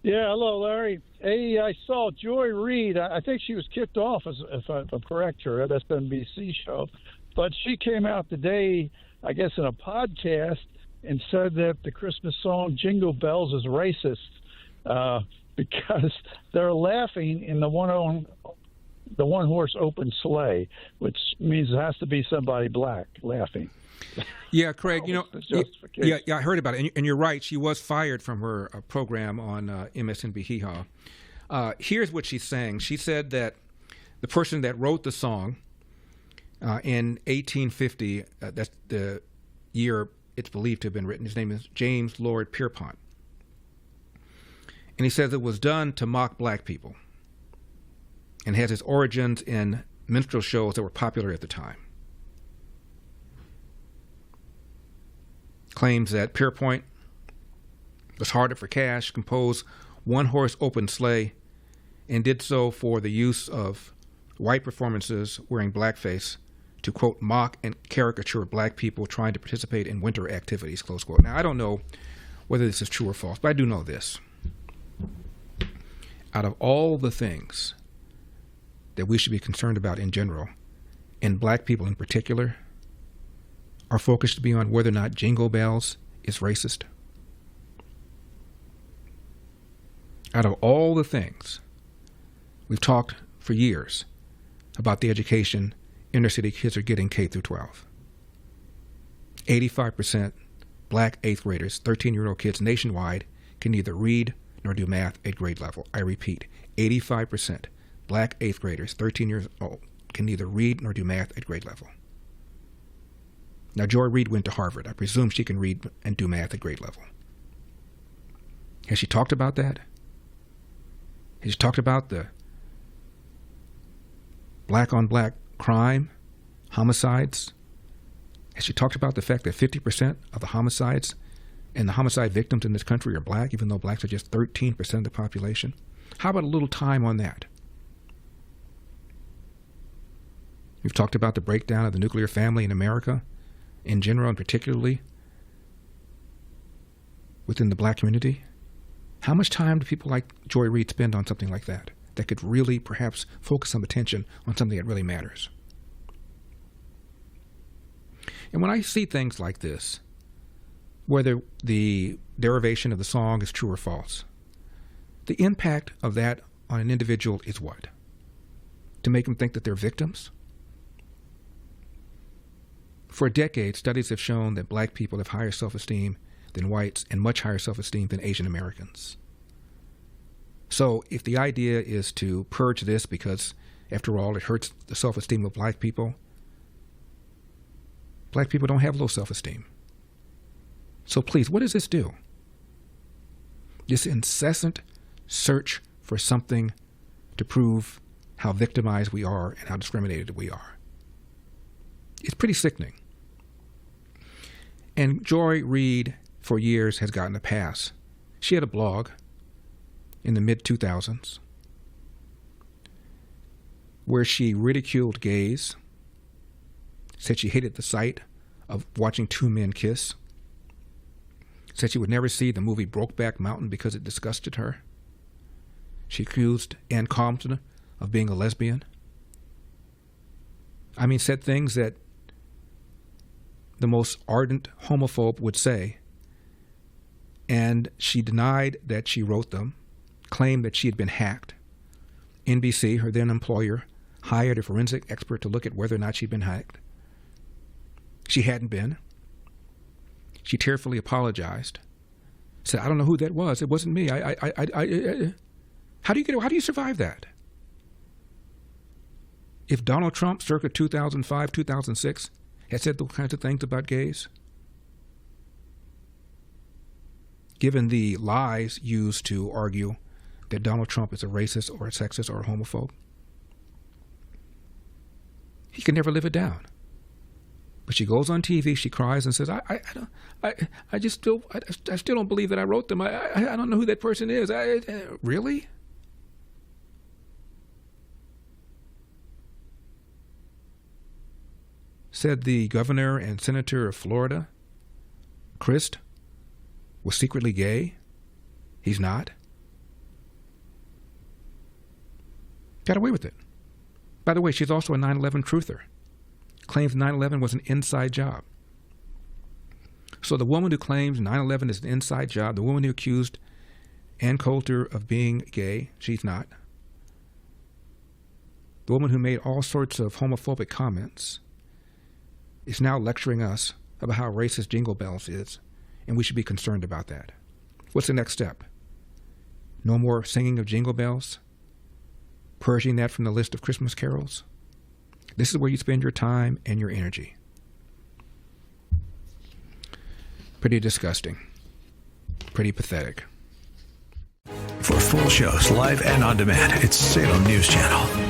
Yeah, hello, Larry. Hey, I saw Joy Reid. I think she was kicked off, if I'm correct, her MSNBC show. But she came out today, I guess, in a podcast and said that the Christmas song Jingle Bells is racist because they're laughing in the one-horse open sleigh, which means it has to be somebody black laughing. Yeah, Craig, yeah, I heard about it. And you're right. She was fired from her program on MSNBC Hee Haw. Here's what she's saying. She said that the person that wrote the song in 1850, that's the year it's believed to have been written, his name is James Lord Pierpont. And he says it was done to mock black people and has its origins in minstrel shows that were popular at the time. Claims that Pierpont was harded for cash, composed one-horse open sleigh, and did so for the use of white performances wearing blackface to, quote, mock and caricature black people trying to participate in winter activities, close quote. Now, I don't know whether this is true or false, but I do know this. Out of all the things that we should be concerned about in general, and black people in particular, our focus should be on whether or not Jingle Bells is racist. Out of all the things, we've talked for years about the education inner city kids are getting K through 12. 85% black 8th graders, 13-year-old kids nationwide, can neither read nor do math at grade level. I repeat, 85% black 8th graders, 13 years old, can neither read nor do math at grade level. Now, Joy Reid went to Harvard. I presume she can read and do math at grade level. Has she talked about that? Has she talked about the black-on-black crime, homicides? Has she talked about the fact that 50% of the homicides and the homicide victims in this country are black, even though blacks are just 13% of the population? How about a little time on that? We've talked about the breakdown of the nuclear family in America, in general and particularly within the black community. How much time do people like Joy Reid spend on something like that could really perhaps focus some attention on something that really matters? And when I see things like this, whether the derivation of the song is true or false, the impact of that on an individual is what? To make them think that they're victims? For decades, studies have shown that black people have higher self-esteem than whites and much higher self-esteem than Asian Americans. So if the idea is to purge this because, after all, it hurts the self-esteem of black people don't have low self-esteem. So please, what does this do? This incessant search for something to prove how victimized we are and how discriminated we are. It's pretty sickening. And Joy Reid, for years, has gotten a pass. She had a blog in the mid-2000s where she ridiculed gays, said she hated the sight of watching two men kiss, said she would never see the movie Brokeback Mountain because it disgusted her. She accused Ann Compton of being a lesbian. I mean, said things that the most ardent homophobe would say. And she denied that she wrote them, claimed that she had been hacked. NBC, her then employer, hired a forensic expert to look at whether or not she'd been hacked. She hadn't been. She tearfully apologized. Said, "I don't know who that was. It wasn't me. How do you survive that? If Donald Trump, circa 2005, 2006, had said those kinds of things about gays, given the lies used to argue that Donald Trump is a racist or a sexist or a homophobe, he could never live it down. But she goes on TV, she cries and says, I still don't believe that I wrote them. I don't know who that person is. Really? Said the governor and senator of Florida, Christ, was secretly gay. He's not. Got away with it. By the way, she's also a 9/11 truther. Claims 9/11 was an inside job. So the woman who claims 9/11 is an inside job, the woman who accused Ann Coulter of being gay, she's not. The woman who made all sorts of homophobic comments is now lecturing us about how racist Jingle Bells is, and we should be concerned about that. What's the next step? No more singing of Jingle Bells? Purging that from the list of Christmas carols? This is where you spend your time and your energy. Pretty disgusting. Pretty pathetic. For full shows, live and on demand, it's Salem News Channel.